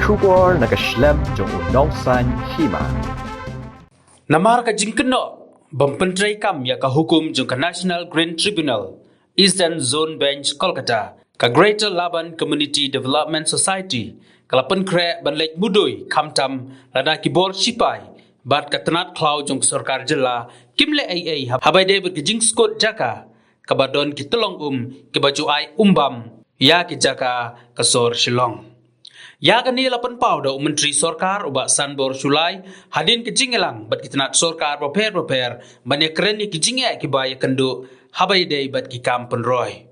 Shubor nakaslem jong unongsan hima. Namar ka jingkeno bampentrai kam ya ka hukum jong ka National Green Tribunal Eastern Zone Bench Kolkata ka Greater Laban Community Development Society kalapan kre banlek mudoi kamtam lada kibor sipai bat ka tenat klau jong sarkar jela kimle ai habai debut ke jing skot jaka kabadon ki telong ke baju ai umbam ya ki jaka kasor shillong. Ya kani lapan pau da Menteri Sorkar uba Sanbor Sulai hadin ke jingelang bat kitnat Sorkar prepare banyak kereni ke jinge ki baya kendu habai dei bat ki kampen roy.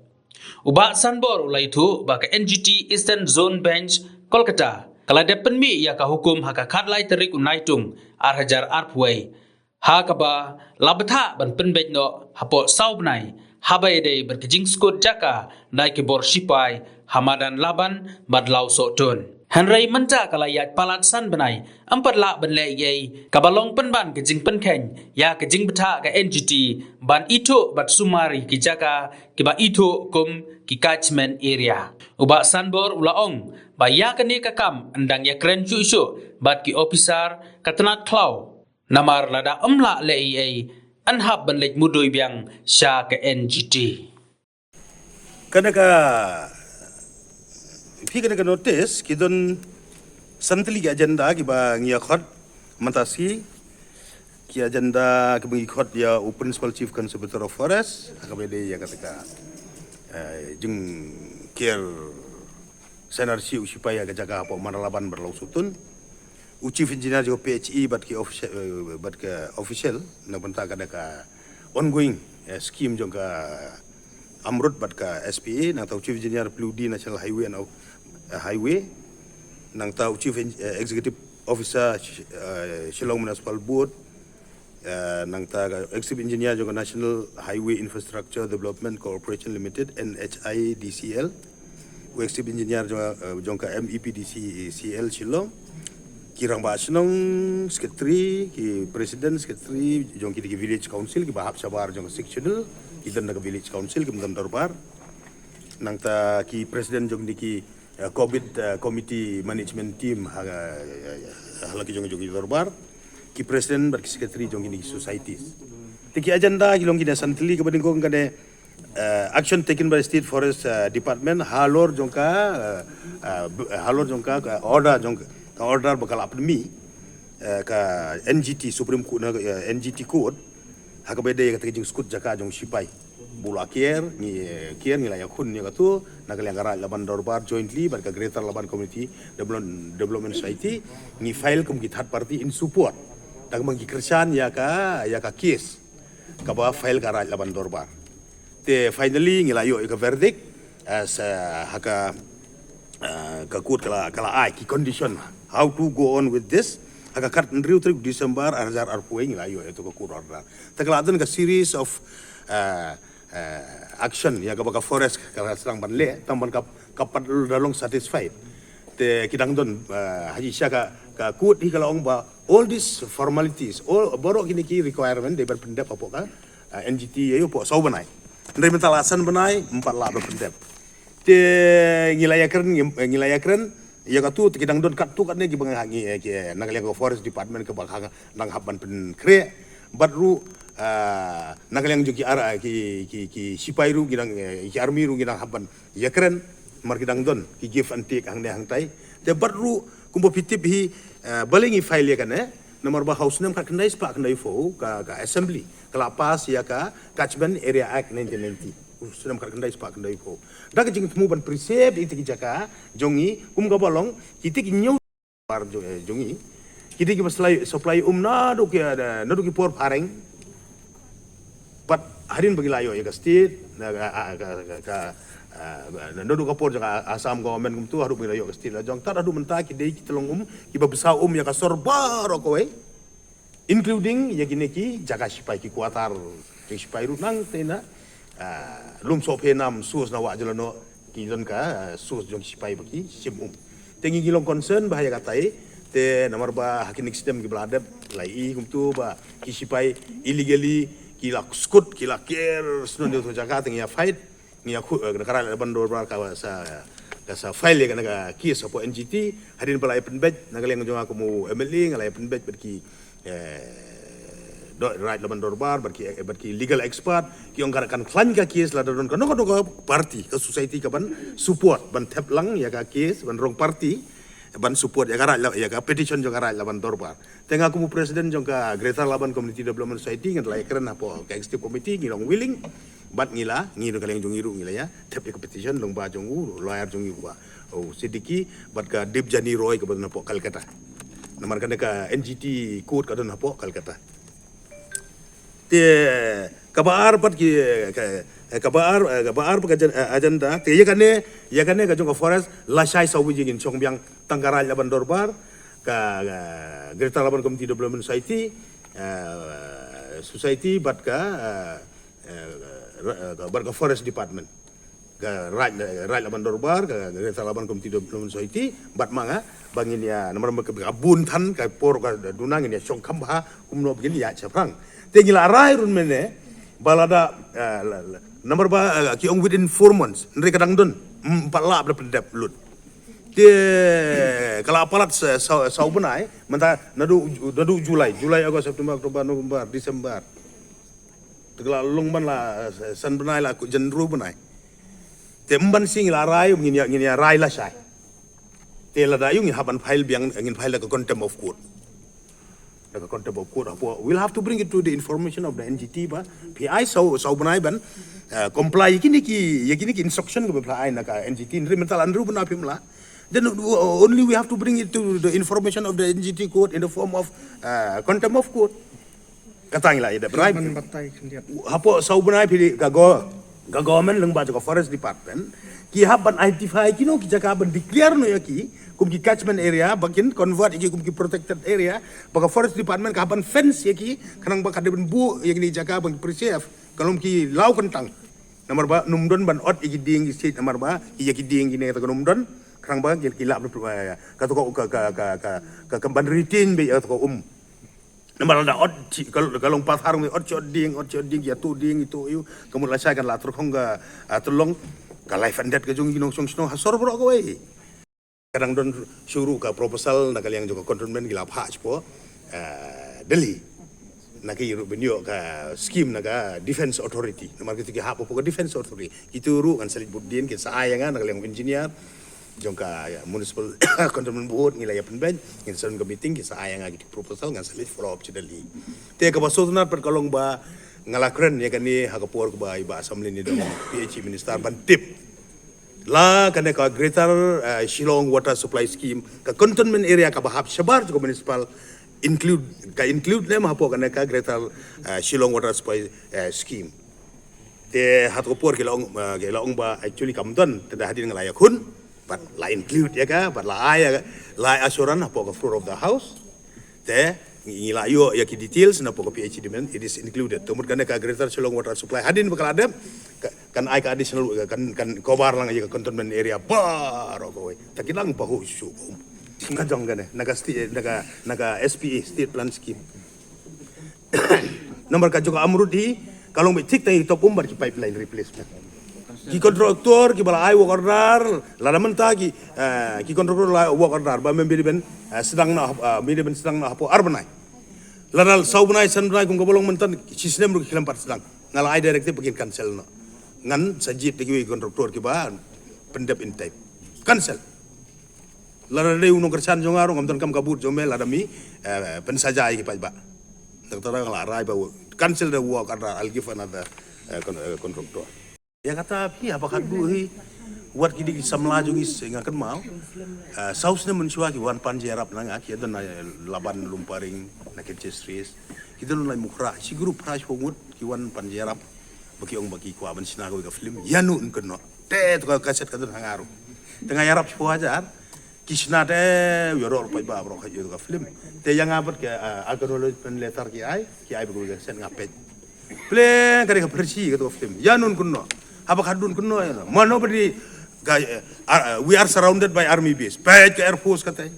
Uba Sanbor ulai tu ba ke NGT Eastern Zone Bench Kolkata kala depen mi ya ka hukum ha ka khatlai terik unaitung arhajar arpway ha ka ba labtha ban penbej no hapo saubnai habai dei bat ki jing skot jaka nai ki bor sipai hamadan laban badlau sotun. Henry menta kalayat palat san benai empat la ben le ye kabalong penban ke jing penkeng ya ke jing beta ke NGT ban itu bat sumari ki jaka ki ba itu kum ki catchment area uba sanbor ulaong ba ya ke ni kakam endang ya kren chu bat ki officer katenat klau namar lada emla le ye anhab ben lek mudoi biang sha ke NGT Kadaka Fika notice kidon santli ki agenda ki ba ngia khot mantasi ki agenda ki bangi khot ya principal chief conservator of forest akabede ya kataka jeng kier senarsi usipaya ga jaga apa manalaban berlau sutun chief engineer jo PHE bat ki official na banta kadaka ongoing scheme jongka amrut bat ka SPA nang tau chief engineer PLUD National Highway nang tau chief executive officer Shillong Municipal Board nang ta executive engineer jong National Highway Infrastructure Development Corporation Limited NHIDCL executive engineer jong ka MEPDCL Shillong kirang ba senong secretary ki president secretary jong ki village council ki bahap sabar jong sectional kita nak village council ki mendam darbar nang ta ki president jong ki COVID committee management team halaki jong darbar ki president bar ki secretary jong ki societies tiki agenda ki long ki santli ke bading ko ngade action taken by state forest department halor jong ka order bakal apmi ka NGT Supreme Court NGT Court hakabede ka taging skut jaka jong sipai bula kier ni layak hun ni katu nagalyangara laban dorbar jointly barka Greater Laban Community Development Society ni file kum ki third party in support dag mangi kersan ya ka case ka ba file kara laban dorbar te finally ngilayo ka verdict as haka ka court kala ai ki condition how to go on with this haka kat ndriu trik December arjar arpuing ngilayo itu ka court order takaladan ka series of action ya ka forest kala serang banle tamban kapat dalong satisfied te kidang don haji sya ka court hi kala ong ba all these formalities all borok kini ki requirement de berpendap apa ka NGT ayo po sau banai ndai mentalasan banai empat la berpendap te ngilayakren ya ka tu kidang don kat tu kan ne ki bangangi ki nagalya forest department ke bang nang haban pen kre badru nagalang jo ki ara ki sipairu gidang ki army ru gidang haban yakren mar gidang don ki give and take hang ne hang tai te badru kumbo pitip hi balingi file ya kan nomor ba house nem ka kendai spa kendai fo ka assembly kala pas ya ka catchment area act 1990 sedang ka kendai spa kendai fo dak jing temu ban preserve iti jaka jongi ga bolong kiti ki nyau par jongi kiti ki supply nadu ki por pareng but harin bagi layo ya ka state ka nadu ka por jaka Assam government kum tu haru bagi layo ka state la jong tar adu menta ki dei ki telong ki babsa ya ka sorbar ko including ya gini ki jaka sipai ki kuatar ki sipai ru nang tena lum so penam sus na wa jelano ki don ka sus jong sipai bagi simum tengi gilong concern bahaya katai te nomor ba hakinik sistem ki bladep lai kum tu ba ki sipai illegally kila skut kila kier sunun itu jaga tengi ya fight ni aku negara bandor ka sa kasa file ya naga kis apo NGT hadin pala open batch naga leng jong aku mu MLE ngala open batch berki right laban dorbar berki legal expert ki ong kan klan ka kis la don kan party ke society ka ban support ban tap lang ya ka kis ban rong party ban support ya ka petition jong right laban dorbar tengah aku mu presiden jong ka Greater Laban Community Development Society ngan lai keren apo ka executive committee ngilong willing bat ngila ngiru kaleng jong ngiru ngila ya tap ya petition long ba jong lawyer jong ba oh sidiki bat ka Dip Jani Roy ka ban apo Calcutta namar kan ka NGT code ka don apo Calcutta te kabar pat ki kabar agenda te ya kane ka jong forest la shai sawi jingin chongbyang tangkaral laban dorbar ka Greater Laban Community Development Society bat ka Forest Department ka right laban dorbar ka Greater Laban Community Development Society bat manga bangin ya nomor ka bun than ka por ka dunang ya chong khamba kumno begin ya chaprang tinggal arai run mene balada nomor ba ki ong within 4 months ndre kadang don 4 la pendap lut dia kalau apalat sau benai menta nadu Julai Agustus September Oktober November Desember tegala long ban la san benai la jenru benai te mban sing la rai ngin ya rai la sai te la da yung haban file biang ngin file la contempt of court we'll have to bring it to the information of the NGT ba PI sau benai ban comply kini ki instruction ko apply na ka NGT nri mental andru ban apim la then only we have to bring it to the information of the NGT court in the form of contempt of court katang la ida bribe hapo sau benai pi ka government leng ba ka forest department ki haban identify kino ki jaka ban declare no yaki kum ki catchment area bakin convert iki kum ki protected area baka forest department ka haban fence yaki kanang ba kadeben bu yaki ni jaka ban preserve kalom ki lau kentang nomor ba numdon ban ot iki ding state nomor ba yaki ding gini ta numdon kanang ba ki lap ka to ka ban retain be to nomor ada ot kalong patharung ot chot ding ya tu ding itu yu kemudian saya kan la terkong ga tolong ka life and death ka jung ginong song hasor bro ko we kadang don syuru ka proposal na kaliang juga controlment gila pha po Delhi na ki benyo ka scheme na ka defense authority nomor ketiga ha po defense authority itu ru kan salit budin ki saayanga na kaliang engineer jong ka municipal controlment board ngila ya penben ngin son ka meeting ki saayanga ki proposal ngan salit follow up chidali te ka basodna per kalong ba ngalakren ya kan ni ha ka por ko ba iba assembly ni dong PH minister ban tip la kane ka Greater Shillong Water Supply Scheme ka cantonment area ka bahap shabar ko municipal include nem hapo kane ka Greater Shillong Water Supply Scheme te hat ko por ke laong ba actually kamdon te hadin ngalaya kun but la include ya ka but la assurance hapo ka floor of the house te ngila yo ya ki details na po ko PH demand it is included tumut kane ka Greater Shillong Water Supply hadin bakal ada kan ai ka additional kan kobar lang ya cantonment area bar ko takilang pa ho su ngajong gane naga SPA state plan scheme nomor ka juga amrudi kalong betik tay top umbar ki pipeline replacement ki kontraktor ki bala ai work order la menta ki kontraktor la work order ba memberi ben sedang na hapo arbanai ladal saubnai sanbnai kung kabolong mentan sistem ru ki lampat sedang ngala ai directive bikin cancel no ngan sajit digi kontraktor ki ba pendep in type cancel lara de unong kersan jong aro ngamtan kam kabut jome lara mi pensaja ki ba doktora ngala rai ba cancel the work order I'll give another kontraktor ya kata pi apa kadu hi wat kidi samla jong is ngakan mau sausnya mensua ki wan pan jerap nang aki adon laban lumparing nakit street kita lu lai mukra si grup price pomut ki wan pan jerap bagi ku aban sinago ka film yanu unkenno te to kaset kadon hangaru tengah yarap po ajar kisna te yorol pa ba bro ka ka film te yang abat ke agronologi pen letter ki ai bagi ka sen ngapet ple kare ka persi ka to film yanun kunno apa kadun kunno ya mano beri we are surrounded by army base baik ke air force katay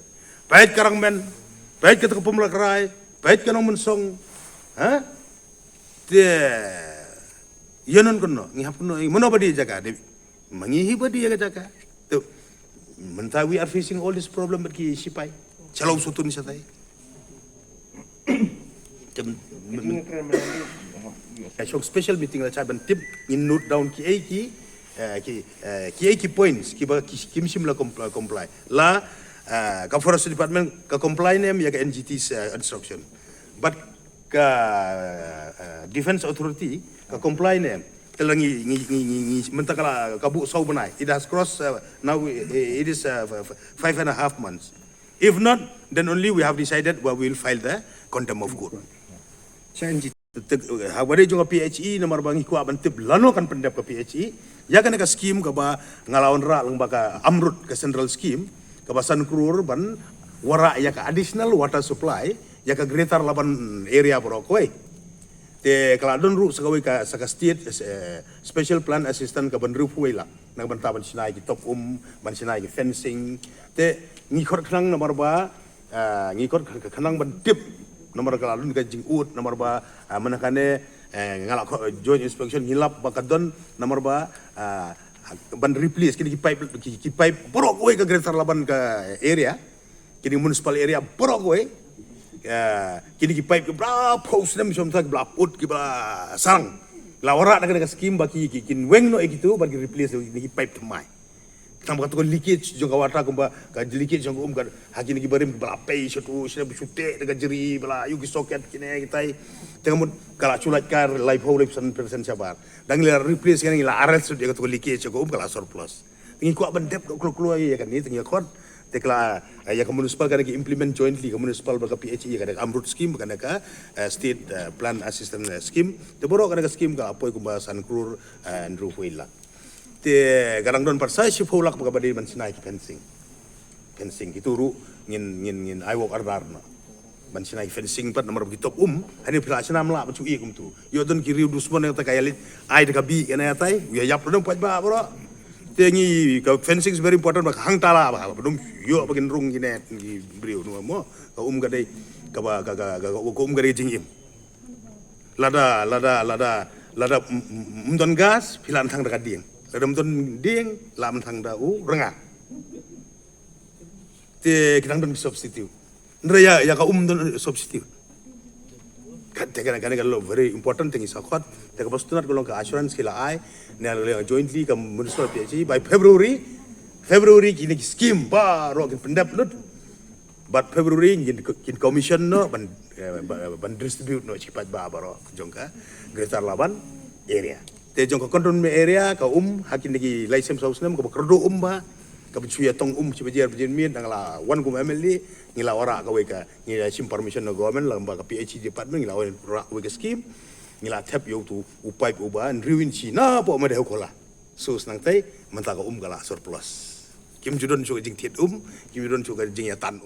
baik karangmen baik ke pemulakrai baik ke nong mensong ha te yanun kunno ngihap kunno mano beri jaga de mangihi badi jaga tu mentah we are facing all this problem bagi sipai. Kalau sutun satai. Shock special meeting la caban tip in note down ki points ki misim la comply la ka forest department ka comply nem ya ka NGT's instruction but ka defense authority ka comply nem telangi mentakala kabu sau benai it has crossed now it is 5.5 months. If not, then only we have decided we will file the contempt of court. Habare juga PHE nomor bangi kuat bantip lano kan pendap ke PHE ya kan ka scheme ka ba ngalawan ra lang baka amrut ke central scheme ka basan krur ban wara ya ka additional water supply ya ka greater laban area borokoi te kaladon ru sagawi ka saka state special plan assistant ka ban rufuai la nang bantaban sinai ki top ban sinai ki fencing te ngikot kanang nomor ba ngikot kanang bantip nomor kaladun ka jingut nomor ba manakane ngalak joint inspection ngilap bakadon nomor ba ban replace kini ki pipe borok we ka greater laban ka area kini municipal area borok we kini ki pipe bra post nem som tak bla put ki bla sarang lawara nak scheme baki kin weng no gitu bagi replace ki pipe temai tambah tu leakage jangka water kumba ka leakage jangka ka haki ni barim bala pay satu sina bisute dengan jeri bala yugi soket kini kita tengah kala culat kar live hole 100% sabar dan la replace kan la arrest dia tu leakage jangka kala surplus tinggi kuat bendep keluar ya kan ni tinggi kuat tekla ya ka municipal kan implement jointly ka municipal baka PHE kan amrut scheme kan ka state plan assistance scheme te borok kan ka scheme ka apoy kumba sankrur and rufuila te garang don parsai si folak baka badi man sinai ki fencing kituru ngin I walk ardarna man sinai fencing pat nomor kitop hani pila sinam la bacu i tu yo don ki riu dusmon yang takayalit ai de kabi kana yatai ya yap don pat ba bro te ngi ka fencing is very important baka hang tala ba dum yo bakin rung gine ngi briu no mo ka gadai ka ba ka gadai jingim lada mdon gas pilan thang dekat dieng Dalam ton ding lam thang dau renga. Te kinang don substitute. Nraya ya ka don substitute. Kat te kana lo very important thing is akwat te ka bastunat ko ka assurance kila ai ne jointly ka municipal PHE by February kini scheme ba ro kin pendap lut. But February kin commission no ban distribute no cipat ba ro jongka Greater Laban area. Te jong konton me area ka hakin lagi license house nem ka kerdo ba ka bicuya tong cibajar berjemin dangala wan kum MLD ngila ora ka we ka ngila sim permission no government lamba ka PHE department ngila we ka scheme ngila tap yo tu upai uba riwin China po ma de kola so snang tai menta ka kala surplus kim judon chu jing tiet kim judon chu ka jing ya tan